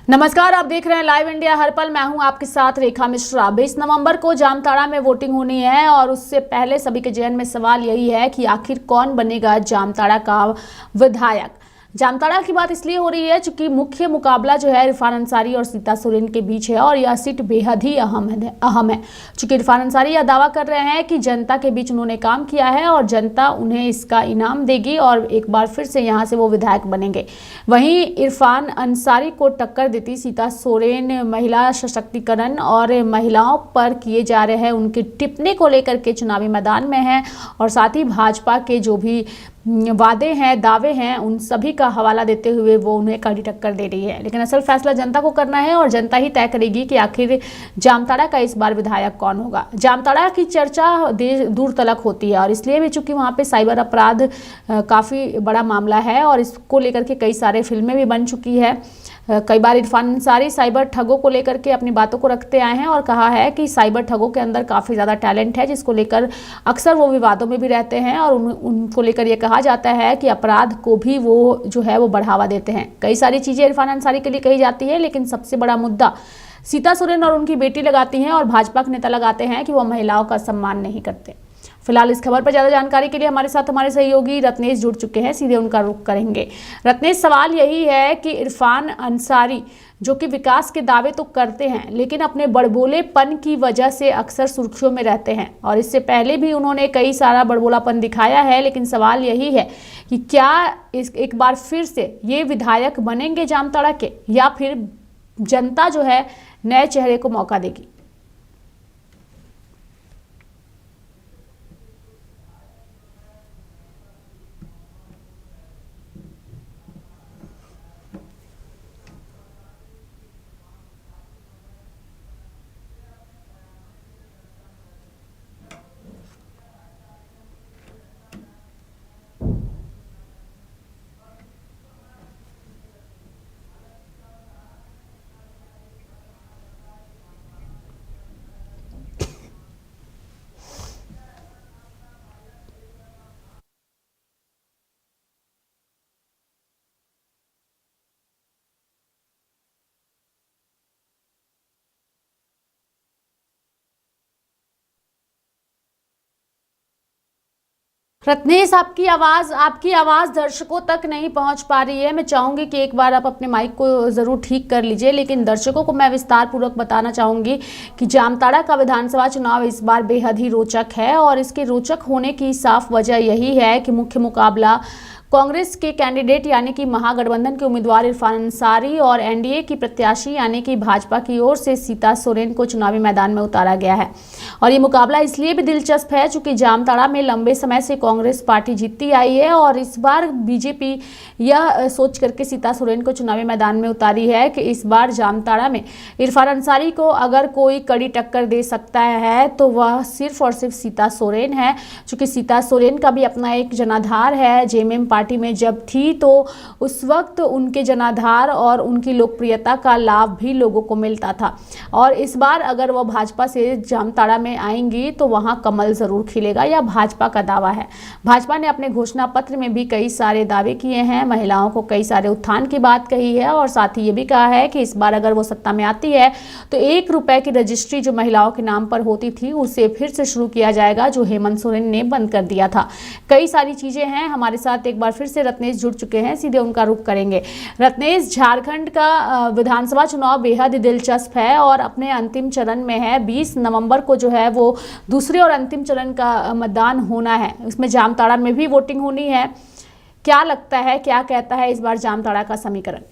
नमस्कार, आप देख रहे हैं लाइव इंडिया हर पल। मैं हूं आपके साथ रेखा मिश्रा। 20 नवंबर को जामताड़ा में वोटिंग होनी है और उससे पहले सभी के जहन में सवाल यही है कि आखिर कौन बनेगा जामताड़ा का विधायक। जामताड़ा की बात इसलिए हो रही है क्योंकि मुख्य मुकाबला जो है इरफान अंसारी और सीता सोरेन के बीच है और यह सीट बेहद ही अहम है। चूंकि इरफान अंसारी यह दावा कर रहे हैं कि जनता के बीच उन्होंने काम किया है और जनता उन्हें इसका इनाम देगी और एक बार फिर से यहां से वो विधायक बनेंगे। वहीं इरफान अंसारी को टक्कर देती सीता सोरेन महिला सशक्तिकरण और महिलाओं पर किए जा रहे हैं उनके टिप्पणी को लेकर के चुनावी मैदान में है और साथ ही भाजपा के जो भी वादे हैं, दावे हैं, उन सभी का हवाला देते हुए वो उन्हें कड़ी टक्कर दे रही है। लेकिन असल फैसला जनता को करना है और जनता ही तय करेगी कि आखिर जामताड़ा का इस बार विधायक कौन होगा। जामताड़ा की चर्चा दूर तलक होती है और इसलिए भी चूंकि वहाँ पे साइबर अपराध काफ़ी बड़ा मामला है और इसको लेकर के कई सारे फिल्में भी बन चुकी है। कई बार इरफान अंसारी साइबर ठगों को लेकर के अपनी बातों को रखते आए हैं और कहा है कि साइबर ठगों के अंदर काफ़ी ज़्यादा टैलेंट है, जिसको लेकर अक्सर वो विवादों में भी रहते हैं और उनको लेकर ये कहा जाता है कि अपराध को भी वो जो है वो बढ़ावा देते हैं। कई सारी चीज़ें इरफान अंसारी के लिए कही जाती है, लेकिन सबसे बड़ा मुद्दा सीता सोरेन और उनकी बेटी लगाती हैं और भाजपा के नेता लगाते हैं कि वह महिलाओं का सम्मान नहीं करते। फिलहाल इस खबर पर ज्यादा जानकारी के लिए हमारे साथ हमारे सहयोगी रत्नेश जुड़ चुके हैं, सीधे उनका रुख करेंगे। रत्नेश, सवाल यही है कि इरफान अंसारी जो कि विकास के दावे तो करते हैं लेकिन अपने बड़बोलेपन की वजह से अक्सर सुर्खियों में रहते हैं और इससे पहले भी उन्होंने कई सारा बड़बोलापन दिखाया है। लेकिन सवाल यही है कि क्या एक बार फिर से ये विधायक बनेंगे जामताड़ा के या फिर जनता जो है नए चेहरे को मौका देगी। रत्नेश, आपकी आवाज दर्शकों तक नहीं पहुंच पा रही है। मैं चाहूंगी कि एक बार आप अपने माइक को जरूर ठीक कर लीजिए। लेकिन दर्शकों को मैं विस्तार पूर्वक बताना चाहूंगी कि जामताड़ा का विधानसभा चुनाव इस बार बेहद ही रोचक है और इसके रोचक होने की साफ वजह यही है कि मुख्य मुकाबला कांग्रेस के कैंडिडेट यानी कि महागठबंधन के उम्मीदवार इरफान अंसारी और एनडीए की प्रत्याशी यानी कि भाजपा की ओर से सीता सोरेन को चुनावी मैदान में उतारा गया है। और ये मुकाबला इसलिए भी दिलचस्प है क्योंकि जामताड़ा में लंबे समय से कांग्रेस पार्टी जीतती आई है और इस बार बीजेपी यह सोच करके सीता सोरेन को चुनावी मैदान में उतारी है कि इस बार जामताड़ा में इरफान अंसारी को अगर कोई कड़ी टक्कर दे सकता है तो वह सिर्फ और सिर्फ सीता सोरेन है। चूँकि सीता सोरेन का भी अपना एक जनाधार है। जेएमएम पार्टी में जब थी तो उस वक्त उनके जनाधार और उनकी लोकप्रियता का लाभ भी लोगों को मिलता था और इस बार अगर वो भाजपा से जामताड़ा में आएंगी तो वहां कमल जरूर खिलेगा, या भाजपा का दावा है। भाजपा ने अपने घोषणा पत्र में भी कई सारे दावे किए हैं, महिलाओं को कई सारे उत्थान की बात कही है और साथ ही ये भी कहा है कि इस बार अगर वो सत्ता में आती है तो 1 रुपए की रजिस्ट्री जो महिलाओं के नाम पर होती थी उसे फिर से शुरू किया जाएगा, जो हेमंत सोरेन ने बंद कर दिया था। कई सारी चीजें हैं। हमारे साथ एक बार फिर से रत्नेश जुड़ चुके हैं, सीधे उनका रुख करेंगे। रत्नेश, झारखंड का विधानसभा चुनाव बेहद दिलचस्प है और अपने अंतिम चरण में है। 20 नवंबर को जो है वो दूसरे और अंतिम चरण का मतदान होना है। इसमें जामताड़ा में भी वोटिंग होनी है। क्या लगता है, क्या कहता है इस बार जामताड़ा का समीकरण?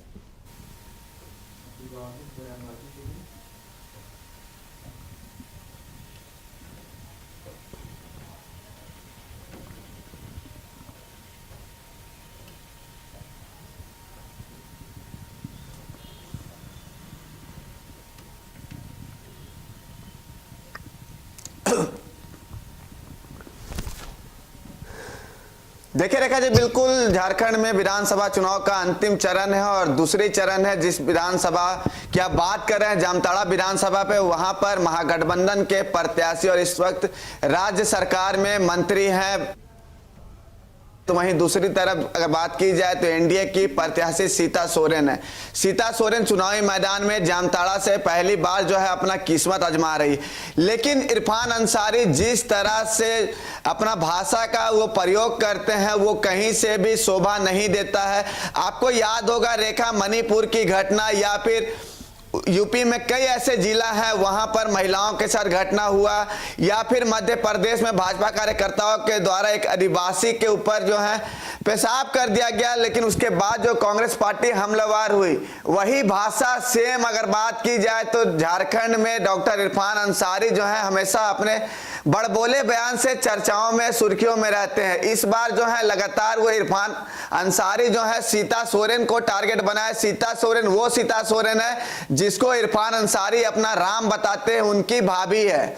देखिए रेखा जी, बिल्कुल झारखंड में विधानसभा चुनाव का अंतिम चरण है और दूसरी चरण है जिस विधानसभा की आप बात कर रहे हैं, जामताड़ा विधानसभा पे, वहां पर महागठबंधन के प्रत्याशी और इस वक्त राज्य सरकार में मंत्री हैं तो वहीं दूसरी तरफ अगर बात की जाए तो एनडीए की प्रत्याशी सीता सोरेन है। सीता सोरेन चुनावी मैदान में जामताड़ा से पहली बार जो है अपना किस्मत आजमा रही, लेकिन इरफान अंसारी जिस तरह से अपना भाषा का वो प्रयोग करते हैं वो कहीं से भी शोभा नहीं देता है। आपको याद होगा रेखा मणिपुर की घटना, या फिर यूपी में कई ऐसे जिला हैं वहां पर महिलाओं के साथ घटना हुआ, या फिर मध्य प्रदेश में भाजपा कार्यकर्ताओं के द्वारा एक आदिवासी के ऊपर जो है पेशाब कर दिया गया, लेकिन उसके बाद जो कांग्रेस पार्टी हमलावर हुई, वही भाषा सेम अगर बात की जाए तो झारखंड में डॉक्टर इरफान अंसारी जो है हमेशा अपने बड़बोले बयान से चर्चाओं में सुर्खियों में रहते हैं। इस बार जो है लगातार वो इरफान अंसारी जो है सीता सोरेन को टारगेट बनाए। सीता सोरेन वो सीता सोरेन है जिसको इरफान अंसारी अपना राम बताते हैं, उनकी भाभी है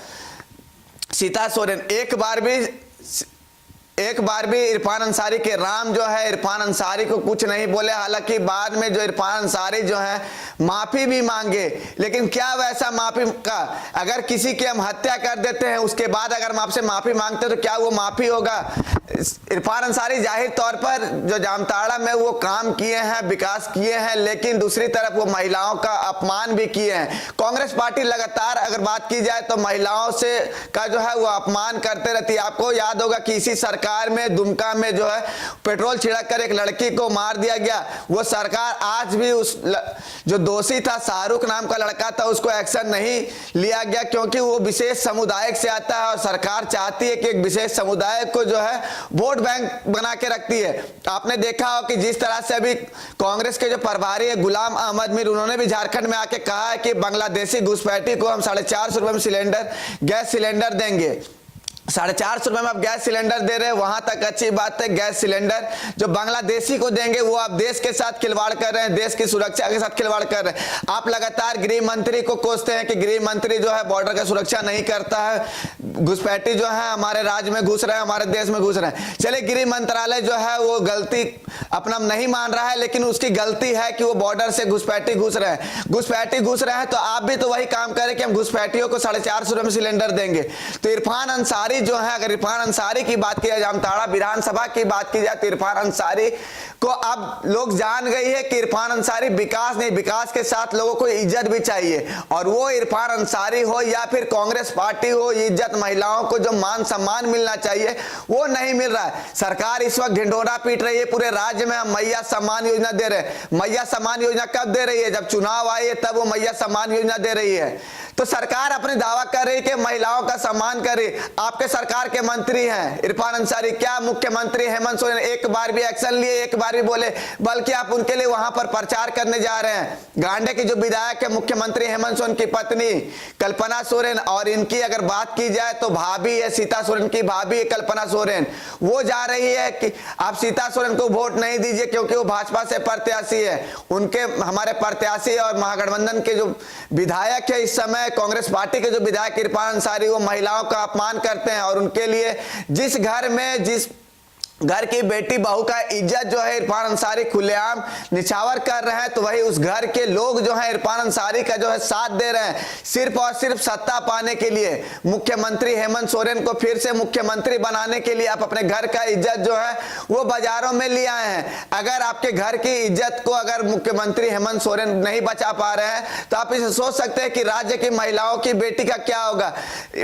सीता सोरेन। एक बार भी इरफान अंसारी के राम जो है इरफान अंसारी को कुछ नहीं बोले। हालांकि बाद में जो इरफान अंसारी जो है माफी भी मांगे, लेकिन क्या वैसा माफी का, अगर किसी की हम हत्या कर देते हैं उसके बाद अगर हम आपसे माफी मांगते हैं तो क्या वो माफी होगा? इरफान अंसारी जाहिर तौर पर जो जामताड़ा में वो काम किए हैं, विकास किए हैं, लेकिन दूसरी तरफ वो महिलाओं का अपमान भी किए हैं। कांग्रेस पार्टी लगातार अगर बात की जाए तो महिलाओं से का जो है वो अपमान करते रहती है। आपको याद होगा कि इसी सरकार में दुमका में जो है पेट्रोल छिड़क कर एक लड़की को मार दिया गया। वो सरकार आज भी उस जो दोषी था शाहरुख नाम का लड़का था उसको एक्शन नहीं लिया गया, क्योंकि वो विशेष समुदाय से आता है और सरकार चाहती है कि एक विशेष समुदाय को जो है वोट बैंक बना के रखती है। आपने देखा हो कि जिस तरह से अभी कांग्रेस के जो प्रभारी है गुलाम अहमद मीर, उन्होंने भी झारखंड में आके कहा है कि बांग्लादेशी घुसपैठी को हम 450 रुपए में सिलेंडर गैस सिलेंडर देंगे। 450 रुपए में आप गैस सिलेंडर दे रहे हैं, वहां तक अच्छी बात है। गैस सिलेंडर जो बांग्लादेशी को देंगे वो आप देश के साथ खिलवाड़ कर रहे हैं, देश की सुरक्षा के साथ खिलवाड़ कर रहे हैं। आप लगातार गृह मंत्री को कोसते हैं कि गृह मंत्री जो है बॉर्डर का सुरक्षा नहीं करता है, घुसपैठी जो है हमारे राज्य में घुस रहे हैं, हमारे देश में घुस रहे हैं। चलिए गृह मंत्रालय जो है वो गलती अपना नहीं मान रहा है, लेकिन उसकी गलती है कि वो बॉर्डर से घुसपैठी घुस रहे हैं। घुसपैठी घुस रहे हैं तो आप भी तो वही काम करें कि हम घुसपैठियों को 450 रुपए में सिलेंडर देंगे। तो इरफान अंसारी जो है, अगर इरफान अंसारी की बात की जाए, जामताड़ा विधानसभा की बात की जाए तो इरफान अंसारी को अब लोग जान गई है कि इरफान अंसारी विकास नहीं, विकास के साथ लोगों को इज्जत भी चाहिए। और वो इरफान अंसारी हो या फिर कांग्रेस पार्टी हो, इज्जत महिलाओं को जो मान सम्मान मिलना चाहिए वो नहीं मिल रहा है। सरकार इस वक्त ढिंढोरा पीट रही है पूरे राज्य में, हम मैया सम्मान योजना दे रहे हैं। मैया सम्मान योजना कब दे रही है? जब चुनाव आए तब वो मैया सम्मान योजना दे रही है। तो सरकार अपने दावा कर रही है कि महिलाओं का सम्मान करे। आपके सरकार के मंत्री हैं इरफान अंसारी, क्या मुख्यमंत्री हेमंत सोरेन एक बार भी एक्शन लिए, एक बार भी बोले? बल्कि आप उनके लिए वहां पर प्रचार करने जा रहे हैं। गांडे की जो विधायक है मुख्यमंत्री हेमंत सोरेन की पत्नी कल्पना सोरेन, और इनकी अगर बात की जाए तो भाभी है, सीता सोरेन की भाभी है कल्पना सोरेन, वो जा रही है कि आप सीता सोरेन को वोट नहीं दीजिए क्योंकि वो भाजपा से प्रत्याशी है। उनके हमारे प्रत्याशी और महागठबंधन के जो विधायक है इस समय कांग्रेस पार्टी के जो विधायक इरफान अंसारी, वो महिलाओं का अपमान करते हैं और उनके लिए जिस घर में जिस घर की बेटी बहू का इज्जत जो है इरफान अंसारी खुलेआम निछावर कर रहे हैं, तो वही उस घर के लोग जो है इरफान अंसारी का जो है साथ दे रहे हैं सिर्फ और सिर्फ सत्ता पाने के लिए। मुख्यमंत्री हेमंत सोरेन को फिर से मुख्यमंत्री बनाने के लिए आप अपने घर का इज्जत जो है वो बाजारों में ले आए हैं। अगर आपके घर की इज्जत को अगर मुख्यमंत्री हेमंत सोरेन नहीं बचा पा रहे हैं तो आप इसे सोच सकते हैं कि राज्य की महिलाओं की बेटी का क्या होगा।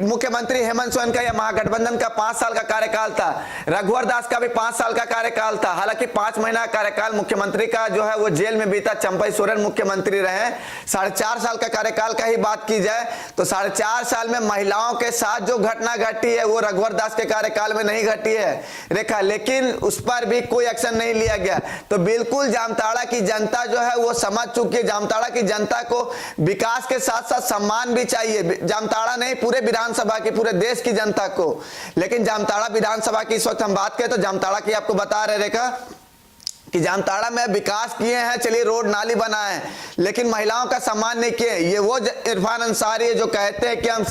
मुख्यमंत्री हेमंत सोरेन का या महागठबंधन का 5 साल का कार्यकाल था, रघुवर दास का भी 5 साल का कार्यकाल था। हालांकि 5 महीना कार्यकाल मुख्यमंत्री का जो है वो जेल में बीता, चंपई सोरेन मुख्यमंत्री रहे। 4.5 साल का कार्यकाल का ही बात की जाए तो 4.5 साल में महिलाओं के साथ जो घटना घटी है वो रघुवर दास के कार्यकाल में नहीं घटी है रेखा, लेकिन उस पर भी कोई एक्शन नहीं लिया गया। तो बिल्कुल जामताड़ा की जनता जो है वो समझ चुकी है। जामताड़ा की जनता को विकास के साथ साथ सम्मान भी चाहिए, जामताड़ा नहीं पूरे विधानसभा की, पूरे देश की जनता को। लेकिन जामताड़ा विधानसभा की इस वक्त हम बात करें तो जामताड़ा की आपको बता रहे रेखा कि जामताड़ा में विकास किए हैं, चलिए रोड नाली बनाए, लेकिन महिलाओं का सम्मान नहीं किए। ये वो इरफान अंसारी है जो कहते हैं कि हम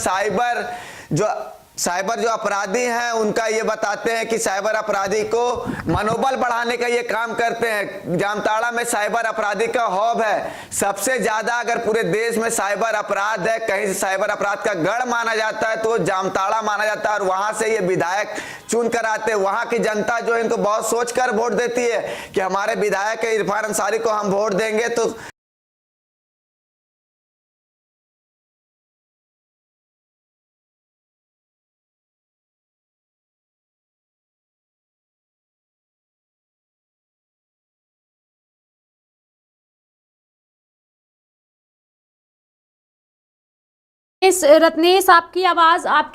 साइबर जो अपराधी हैं उनका ये बताते हैं कि साइबर अपराधी को मनोबल बढ़ाने का ये काम करते हैं। जामताड़ा में साइबर अपराधी का हब है, सबसे ज्यादा अगर पूरे देश में साइबर अपराध है, कहीं से साइबर अपराध का गढ़ माना जाता है तो जामताड़ा माना जाता है, और वहां से ये विधायक चुन कर आते हैं। वहां की जनता जो है इनको बहुत सोच कर वोट देती है कि हमारे विधायक इरफान अंसारी को हम वोट देंगे तो इस रत्नेश आपकी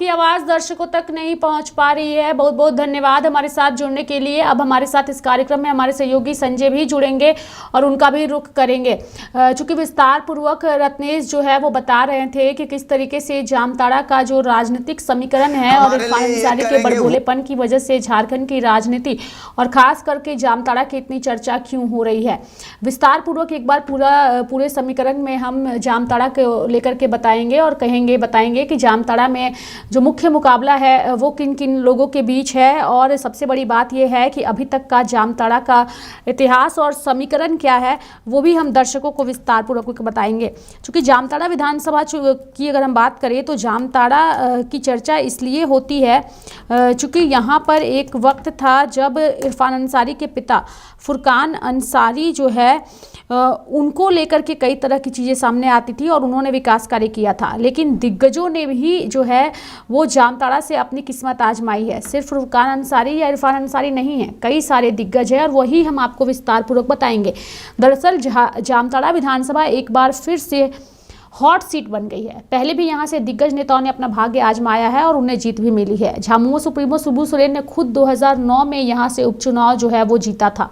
आवाज दर्शकों तक नहीं पहुंच पा रही है। बहुत बहुत धन्यवाद हमारे साथ जुड़ने के लिए। अब हमारे साथ इस कार्यक्रम में हमारे सहयोगी संजय भी जुड़ेंगे और उनका भी रुख करेंगे। चूंकि विस्तार पूर्वक रत्नेश जो है वो बता रहे थे कि किस तरीके से जामताड़ा का जो राजनीतिक समीकरण है और इरफान अंसारी के बड़बोलेपन की वजह से झारखंड की राजनीति और खास करके जामताड़ा की इतनी चर्चा क्यों हो रही है। विस्तार पूर्वक एक बार पूरे समीकरण में हम जामताड़ा को लेकर के बताएंगे और बताएंगे कि जामताड़ा में जो मुख्य मुकाबला है वो किन किन लोगों के बीच है, और सबसे बड़ी बात यह है कि अभी तक का जामताड़ा का इतिहास और समीकरण क्या है वो भी हम दर्शकों को विस्तार पूर्वक बताएंगे। क्योंकि जामताड़ा विधानसभा की अगर हम बात करें तो जामताड़ा की चर्चा इसलिए होती है चूँकि यहाँ पर एक वक्त था जब इरफान अंसारी के पिता फुरकान अंसारी जो है उनको लेकर के कई तरह की चीज़ें सामने आती थी और उन्होंने विकास कार्य किया था, लेकिन दिग्गजों ने भी जो है वो जामताड़ा से अपनी किस्मत आजमाई है। सिर्फ फुरकान अंसारी या इरफान अंसारी नहीं है, कई सारे दिग्गज हैं और वही हम आपको विस्तार पूर्वक बताएंगे। दरअसल जामताड़ा विधानसभा एक बार फिर से हॉट सीट बन गई है। पहले भी यहाँ से दिग्गज नेताओं ने अपना भाग्य आजमाया है और उन्हें जीत भी मिली है। झामुमो सुप्रीमो शिबू सोरेन ने खुद 2009 में यहाँ से उपचुनाव जो है वो जीता था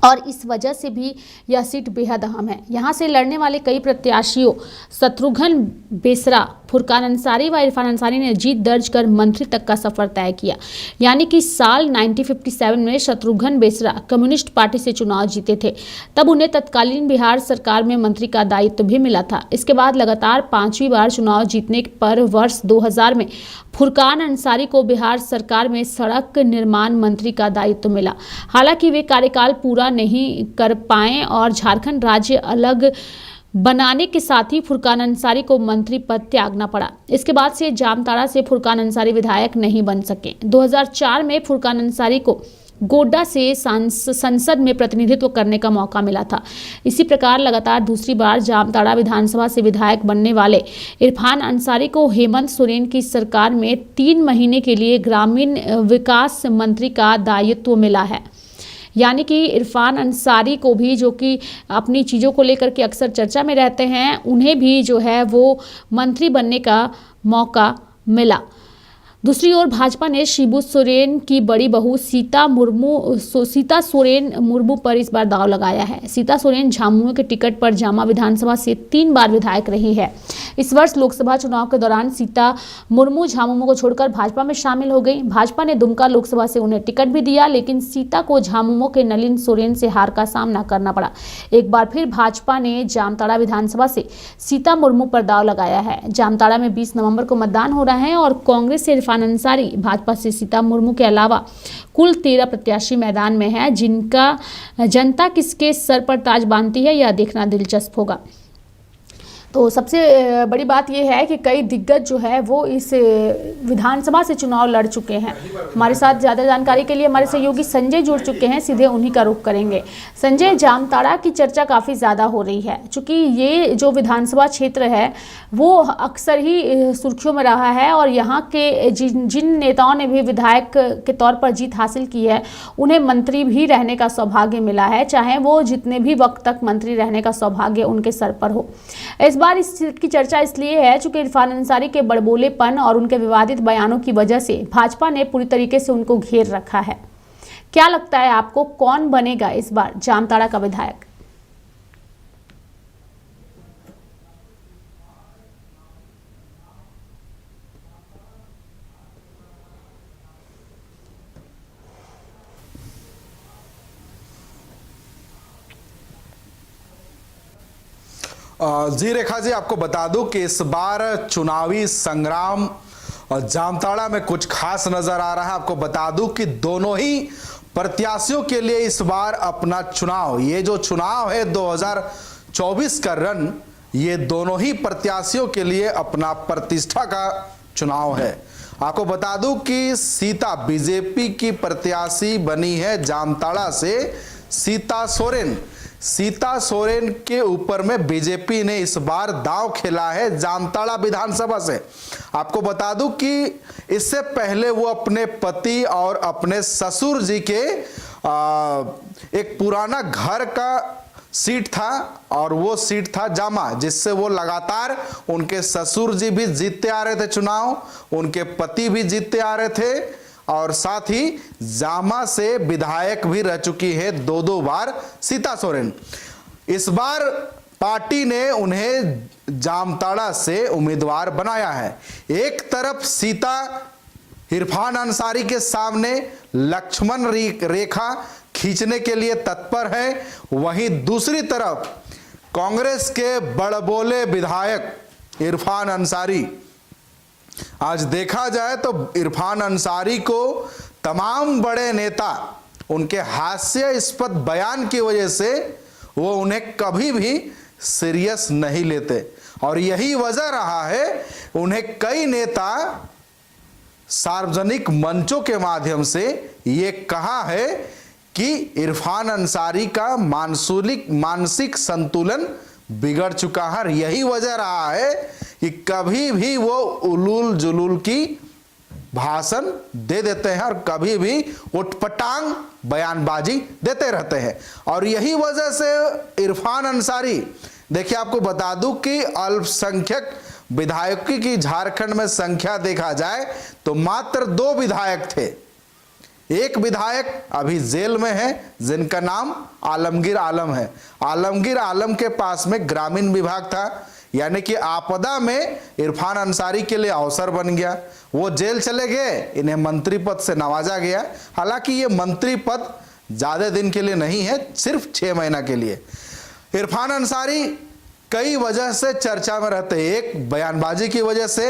और इस वजह से भी यह सीट बेहद अहम है। यहाँ से लड़ने वाले कई प्रत्याशियों शत्रुघ्न बेसरा, फुरकान अंसारी व इरफान अंसारी ने जीत दर्ज कर मंत्री तक का सफर तय किया। यानी कि साल 1957 में शत्रुघ्न बेसरा कम्युनिस्ट पार्टी से चुनाव जीते थे, तब उन्हें तत्कालीन बिहार सरकार में मंत्री का दायित्व भी मिला था। इसके बाद लगातार 5वीं बार चुनाव जीतने पर वर्ष 2000 में फुरकान अंसारी को बिहार सरकार में सड़क निर्माण मंत्री का दायित्व मिला। हालांकि वे कार्यकाल पूरा नहीं कर पाए और झारखंड राज्य अलग बनाने के साथ ही फुरकान अंसारी को मंत्री पद त्यागना पड़ा। इसके बाद से जामताड़ा से फुरकान अंसारी विधायक नहीं बन सके। 2004 में फुरकान अंसारी को गोड्डा से संसद में प्रतिनिधित्व करने का मौका मिला था। इसी प्रकार लगातार दूसरी बार जामताड़ा विधानसभा से विधायक बनने वाले इरफान अंसारी को हेमंत सोरेन की सरकार में 3 महीने के लिए ग्रामीण विकास मंत्री का दायित्व मिला है। यानी कि इरफान अंसारी को भी, जो कि अपनी चीज़ों को लेकर के अक्सर चर्चा में रहते हैं, उन्हें भी जो है वो मंत्री बनने का मौका मिला। दूसरी ओर भाजपा ने शिबू सोरेन की बड़ी बहू सीता सोरेन मुर्मू पर इस बार दांव लगाया है। सीता सोरेन झामुमो के टिकट पर जामा विधानसभा से 3 बार विधायक रही है। इस वर्ष लोकसभा चुनाव के दौरान सीता मुर्मू झामुमो को छोड़कर भाजपा में शामिल हो गई। भाजपा ने दुमका लोकसभा से उन्हें टिकट भी दिया, लेकिन सीता को झामुमो के नलिन सोरेन से हार का सामना करना पड़ा। एक बार फिर भाजपा ने जामताड़ा विधानसभा से सीता मुर्मू पर दांव लगाया है। जामताड़ा में 20 नवंबर को मतदान हो रहा है और कांग्रेस से इरफान अंसारी, भाजपा से सीता मुर्मू के अलावा कुल 13 प्रत्याशी मैदान में हैं, जिनका जनता किसके सर पर ताज बांधती है यह देखना दिलचस्प होगा। तो सबसे बड़ी बात यह है कि कई दिग्गज जो है वो इस विधानसभा से चुनाव लड़ चुके हैं। हमारे साथ ज़्यादा जानकारी के लिए हमारे सहयोगी संजय जुड़ चुके हैं, सीधे उन्हीं का रुख करेंगे। संजय, जामताड़ा की चर्चा काफ़ी ज़्यादा हो रही है क्योंकि ये जो विधानसभा क्षेत्र है वो अक्सर ही सुर्खियों में रहा है और यहाँ के जिन नेताओं ने भी विधायक के तौर पर जीत हासिल की है उन्हें मंत्री भी रहने का सौभाग्य मिला है, चाहे वो जितने भी वक्त तक मंत्री रहने का सौभाग्य उनके सर पर हो। इस बार इस सीट की चर्चा इसलिए है क्योंकि इरफान अंसारी के बड़बोलेपन और उनके विवादित बयानों की वजह से भाजपा ने पूरी तरीके से उनको घेर रखा है। क्या लगता है आपको, कौन बनेगा इस बार जामताड़ा का विधायक? जी रेखा जी, आपको बता दूं कि इस बार चुनावी संग्राम और जामताड़ा में कुछ खास नजर आ रहा है। आपको बता दूं कि दोनों ही प्रत्याशियों के लिए इस बार अपना चुनाव, ये जो चुनाव है 2024 का रन, ये दोनों ही प्रत्याशियों के लिए अपना प्रतिष्ठा का चुनाव है। आपको बता दूं कि सीता बीजेपी की प्रत्याशी बनी है जामताड़ा से सीता सोरेन। सीता सोरेन के ऊपर में बीजेपी ने इस बार दांव खेला है जामताड़ा विधानसभा से। आपको बता दूं कि इससे पहले वो अपने पति और अपने ससुर जी के एक पुराना घर का सीट था और वो सीट था जामा, जिससे वो लगातार, उनके ससुर जी भी जीतते आ रहे थे चुनाव, उनके पति भी जीतते आ रहे थे और साथ ही जामा से विधायक भी रह चुकी है 2-2 बार सीता सोरेन। इस बार पार्टी ने उन्हें जामताड़ा से उम्मीदवार बनाया है। एक तरफ सीता इरफान अंसारी के सामने लक्ष्मण रेखा खींचने के लिए तत्पर है, वहीं दूसरी तरफ कांग्रेस के बड़बोले विधायक इरफान अंसारी। आज देखा जाए तो इरफान अंसारी को तमाम बड़े नेता उनके हास्यास्पद बयान की वजह से वो उन्हें कभी भी सीरियस नहीं लेते और यही वजह रहा है उन्हें कई नेता सार्वजनिक मंचों के माध्यम से ये कहा है कि इरफान अंसारी का मानसिक संतुलन बिगड़ चुका है। यही वजह रहा है कि कभी भी वो उलूल जुलूल की भाषण दे देते हैं और कभी भी उटपटांग बयानबाजी देते रहते हैं। और यही वजह से इरफान अंसारी, देखिए आपको बता दूं कि अल्पसंख्यक विधायकों की झारखंड में संख्या देखा जाए तो मात्र 2 विधायक थे। एक विधायक अभी जेल में है जिनका नाम आलमगीर आलम है। आलमगीर आलम के पास में ग्रामीण विभाग था, यानी कि आपदा में इरफान अंसारी के लिए अवसर बन गया। वो जेल चले गए, इन्हें मंत्री पद से नवाजा गया। हालांकि ये मंत्री पद ज्यादा दिन के लिए नहीं है, सिर्फ 6 महीना के लिए। इरफान अंसारी कई वजह से चर्चा में रहते हैं, एक बयानबाजी की वजह से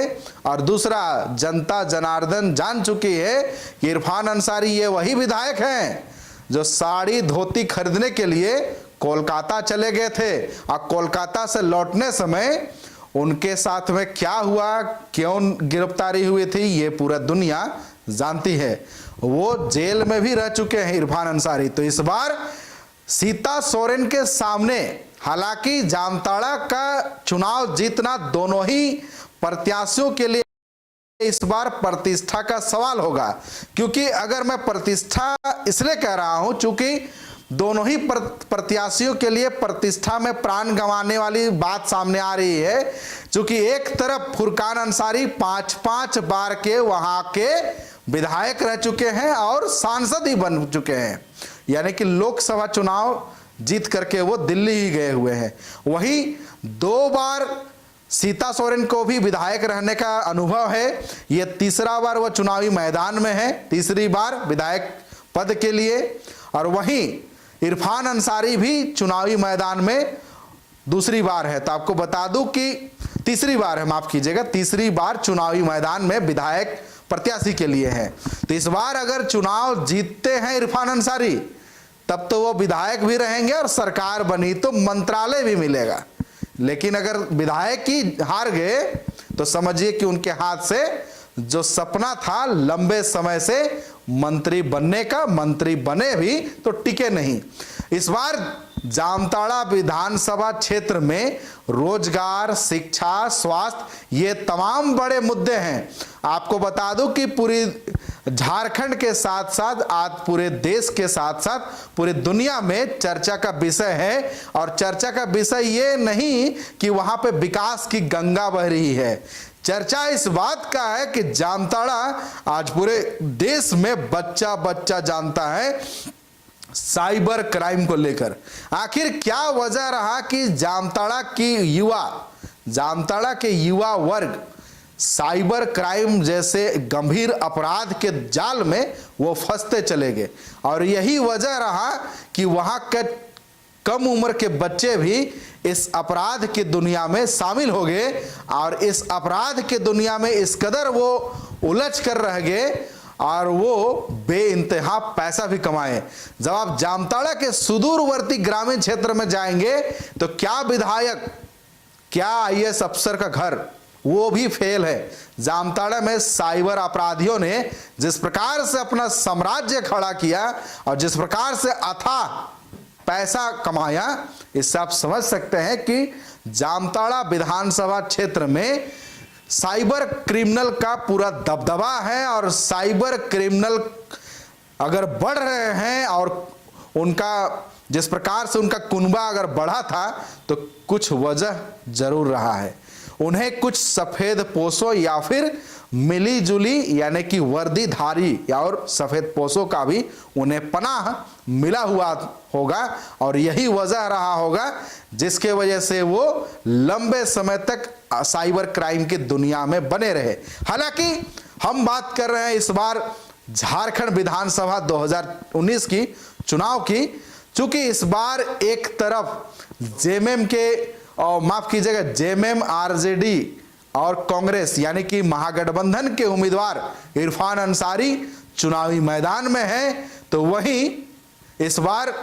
और दूसरा जनता जनार्दन जान चुकी है कि इरफान अंसारी ये वही विधायक हैं जो साड़ी धोती खरीदने के लिए कोलकाता चले गए थे और कोलकाता से लौटने समय उनके साथ में क्या हुआ, क्यों गिरफ्तारी हुई थी, ये पूरा दुनिया जानती है। वो जेल में भी रह चुके हैं इरफान अंसारी। तो इस बार सीता सोरेन के सामने, हालांकि जामताड़ा का चुनाव जीतना दोनों ही प्रत्याशियों के लिए इस बार प्रतिष्ठा का सवाल होगा, क्योंकि अगर मैं प्रतिष्ठा इसलिए कह रहा हूं चूंकि दोनों ही प्रत्याशियों के लिए प्रतिष्ठा में प्राण गंवाने वाली बात सामने आ रही है। क्योंकि एक तरफ फुरकान अंसारी 5-5 बार के वहां के विधायक रह चुके हैं और सांसद ही बन चुके हैं, यानी कि लोकसभा चुनाव जीत करके वो दिल्ली ही गए हुए हैं। वहीं 2 बार सीता सोरेन को भी विधायक रहने का अनुभव है, ये तीसरा बार वो चुनावी मैदान में है, तीसरी बार विधायक पद के लिए। और वहीं इरफान अंसारी भी चुनावी मैदान में दूसरी बार है। तो आपको बता दूं कि तीसरी बार है, माफ कीजिएगा, तीसरी बार चुनावी मैदान में विधायक प्रत्याशी के लिए है। तो इस बार अगर चुनाव जीतते हैं इरफान अंसारी, तब तो वो विधायक भी रहेंगे और सरकार बनी तो मंत्रालय भी मिलेगा। लेकिन अगर विधायक ही हार गए तो समझिए कि उनके हाथ से जो सपना था लंबे समय से मंत्री बनने का, मंत्री बने भी तो टिके नहीं। इस बार जामताड़ा विधानसभा क्षेत्र में रोजगार, शिक्षा, स्वास्थ्य, ये तमाम बड़े मुद्दे हैं। आपको बता दूं कि पूरी झारखंड के साथ साथ आज पूरे देश के साथ साथ पूरी दुनिया में चर्चा का विषय है। और चर्चा का विषय ये नहीं कि वहां पे विकास की गंगा बह रही है, चर्चा इस बात का है कि जामताड़ा आज पूरे देश में बच्चा बच्चा जानता है साइबर क्राइम को लेकर। आखिर क्या वजह रहा कि जामताड़ा के युवा वर्ग साइबर क्राइम जैसे गंभीर अपराध के जाल में वो फंसते चले गए। और यही वजह रहा कि वहां के कम उम्र के बच्चे भी इस अपराध की दुनिया में शामिल हो गए और इस अपराध की दुनिया में इस कदर वो उलझ कर रह गए और वो बेइंतहा पैसा भी कमाए। जब आप जामताड़ा के सुदूरवर्ती ग्रामीण क्षेत्र में जाएंगे तो क्या विधायक, क्या आईएएस अफसर का घर, वो भी फेल है। जामताड़ा में साइबर अपराधियों ने जिस प्रकार से अपना साम्राज्य खड़ा किया और जिस प्रकार से अथाह पैसा कमाया, इससे आप समझ सकते हैं कि जामताड़ा विधानसभा क्षेत्र में साइबर क्रिमिनल का पूरा दबदबा है। और साइबर क्रिमिनल अगर बढ़ रहे हैं और उनका जिस प्रकार से उनका कुनबा अगर बढ़ा था तो कुछ वजह जरूर रहा है। उन्हें कुछ सफेद पोशों या फिर मिली जुली यानी कि वर्दीधारी या और सफेद पोशों का भी उन्हें पनाह मिला हुआ होगा और यही वजह रहा होगा जिसके वजह से वो लंबे समय तक साइबर क्राइम की दुनिया में बने रहे। हालांकि हम बात कर रहे हैं इस बार झारखंड विधानसभा 2019 की चुनाव की। चूंकि इस बार एक तरफ जेएमएम के और माफ कीजिएगा जेएमएम, आरजेडी और कांग्रेस यानी कि महागठबंधन के उम्मीदवार इरफान अंसारी चुनावी मैदान में हैं, तो वहीं इस बार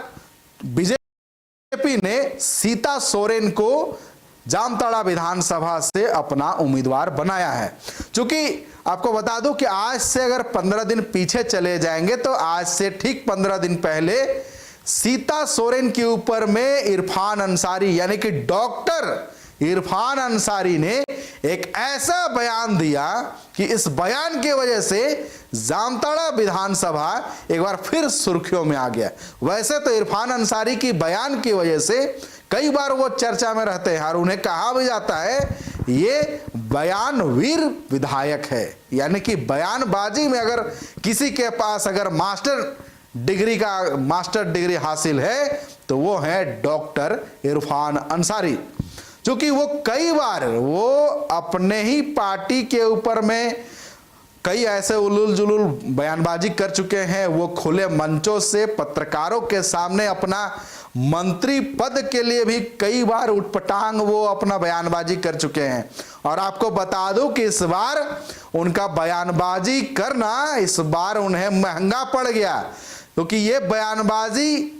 बीजेपी ने सीता सोरेन को जामताड़ा विधानसभा से अपना उम्मीदवार बनाया है। क्योंकि आपको बता दूं कि आज से अगर 15 दिन पीछे चले जाएंगे तो आज से ठीक 15 दिन पहले सीता सोरेन के ऊपर में इरफान अंसारी यानी कि डॉक्टर इरफान अंसारी ने एक ऐसा बयान दिया कि इस बयान की वजह से जामताड़ा विधानसभा एक बार फिर सुर्खियों में आ गया। वैसे तो इरफान अंसारी की बयान की वजह से कई बार वो चर्चा में रहते हैं और उन्हें कहा भी जाता है ये बयान वीर विधायक है। यानी कि बयानबाजी में अगर किसी के पास अगर मास्टर डिग्री हासिल है तो वो है डॉक्टर इरफान अंसारी। क्योंकि वो कई बार वो अपने ही पार्टी के ऊपर में कई ऐसे उलूल जुलूल बयानबाजी कर चुके हैं। वो खुले मंचों से पत्रकारों के सामने अपना मंत्री पद के लिए भी कई बार उठपटांग वो अपना बयानबाजी कर चुके हैं। और आपको बता दूं कि इस बार उनका बयानबाजी करना इस बार उन्हें महंगा पड़ गया, क्योंकि ये बयानबाजी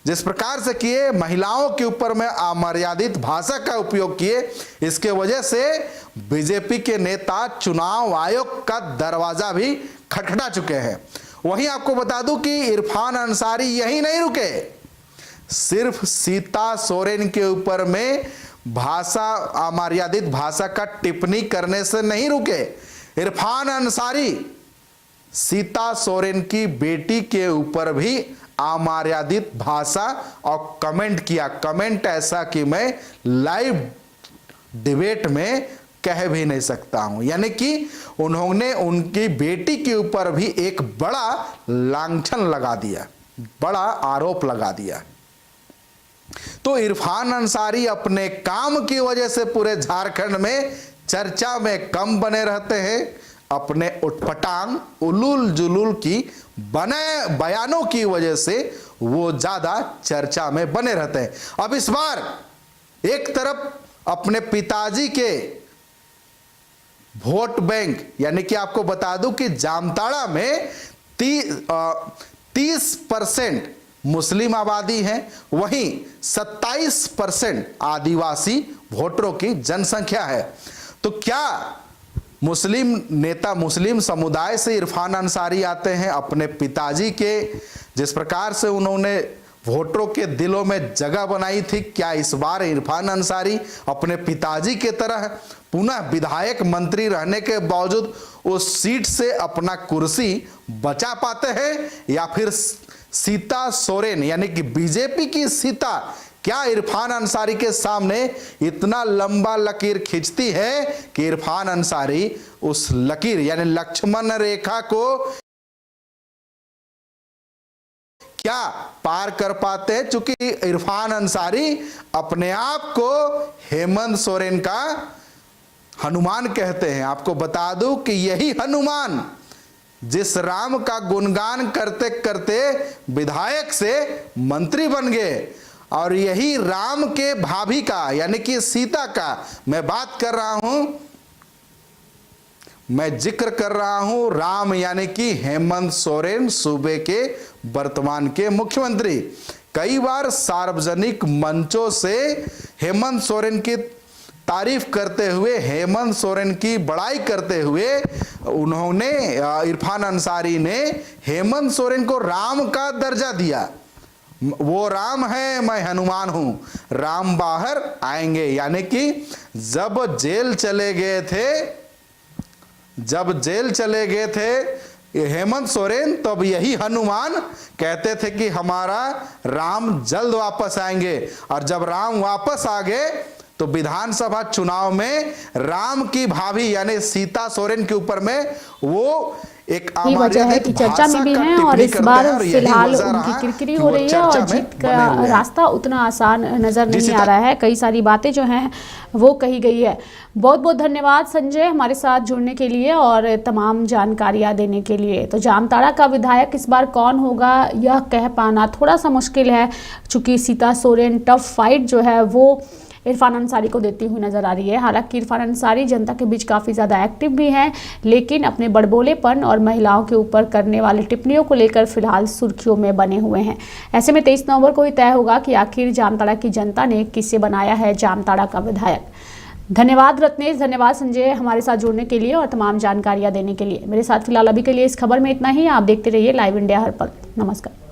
जिस प्रकार से किए, महिलाओं के ऊपर में अमर्यादित भाषा का उपयोग किए, इसके वजह से बीजेपी के नेता चुनाव आयोग का दरवाजा भी खटखटा चुके हैं। वहीं आपको बता दूं कि इरफान अंसारी यही नहीं रुके, सिर्फ सीता सोरेन के ऊपर में भाषा अमर्यादित भाषा का टिप्पणी करने से नहीं रुके। इरफान अंसारी सीता सोरेन की बेटी के ऊपर भी अमर्यादित भाषा और कमेंट किया। कमेंट ऐसा कि मैं लाइव डिबेट में कह भी नहीं सकता हूं। यानी कि उन्होंने उनकी बेटी के ऊपर भी एक बड़ा लांछन लगा दिया, बड़ा आरोप लगा दिया। तो इरफान अंसारी अपने काम की वजह से पूरे झारखंड में चर्चा में कम बने रहते हैं, अपने उठपटांग उलूल जुलूल की बने बयानों की वजह से वो ज्यादा चर्चा में बने रहते हैं। अब इस बार एक तरफ अपने पिताजी के वोट बैंक यानी कि आपको बता दूं कि जामताड़ा में 30% मुस्लिम आबादी है, वहीं 27% आदिवासी वोटरों की जनसंख्या है। तो क्या मुस्लिम नेता मुस्लिम समुदाय से इरफान अंसारी आते हैं, अपने पिताजी के जिस प्रकार से उन्होंने वोटरों के दिलों में जगह बनाई थी, क्या इस बार इरफान अंसारी अपने पिताजी के तरह पुनः विधायक मंत्री रहने के बावजूद उस सीट से अपना कुर्सी बचा पाते हैं, या फिर सीता सोरेन यानी कि बीजेपी की सीता क्या इरफान अंसारी के सामने इतना लंबा लकीर खींचती है कि इरफान अंसारी उस लकीर यानी लक्ष्मण रेखा को क्या पार कर पाते हैं। चूंकि इरफान अंसारी अपने आप को हेमंत सोरेन का हनुमान कहते हैं। आपको बता दूं कि यही हनुमान जिस राम का गुणगान करते करते विधायक से मंत्री बन गए, और यही राम के भाभी का यानी कि सीता का मैं बात कर रहा हूं, मैं जिक्र कर रहा हूं राम यानी कि हेमंत सोरेन, सूबे के वर्तमान के मुख्यमंत्री। कई बार सार्वजनिक मंचों से हेमंत सोरेन की तारीफ करते हुए, हेमंत सोरेन की बड़ाई करते हुए उन्होंने, इरफान अंसारी ने हेमंत सोरेन को राम का दर्जा दिया। वो राम है, मैं हनुमान हूं, राम बाहर आएंगे। यानी कि जब जेल चले गए थे हेमंत सोरेन, तब यही हनुमान कहते थे कि हमारा राम जल्द वापस आएंगे। और जब राम वापस आ गए तो विधानसभा चुनाव में राम की भाभी यानी सीता सोरेन के ऊपर में वो एक यही वजह है कि चर्चा में भी हैं और इस बार फिलहाल उनकी किरकिरी हो रही है और जीत का रास्ता उतना आसान नजर नहीं आ रहा है। कई सारी बातें जो हैं वो कही गई है। बहुत बहुत धन्यवाद संजय हमारे साथ जुड़ने के लिए और तमाम जानकारियां देने के लिए। तो जामताड़ा का विधायक इस बार कौन होगा यह कह पाना थोड़ा सा मुश्किल है, चूँकि सीता सोरेन टफ फाइट जो है वो इरफान अंसारी को देती हुई नजर आ रही है। हालांकि इरफान अंसारी जनता के बीच काफ़ी ज़्यादा एक्टिव भी हैं, लेकिन अपने बड़बोलेपन और महिलाओं के ऊपर करने वाली टिप्पणियों को लेकर फिलहाल सुर्खियों में बने हुए हैं। ऐसे में 23 नवंबर को ही तय होगा कि आखिर जामताड़ा की जनता ने किसे बनाया है जामताड़ा का विधायक। धन्यवाद रत्नेश, धन्यवाद संजय हमारे साथ जुड़ने के लिए और तमाम जानकारियाँ देने के लिए। मेरे साथ फिलहाल अभी के लिए इस खबर में इतना ही। आप देखते रहिए लाइव इंडिया हर पल। नमस्कार।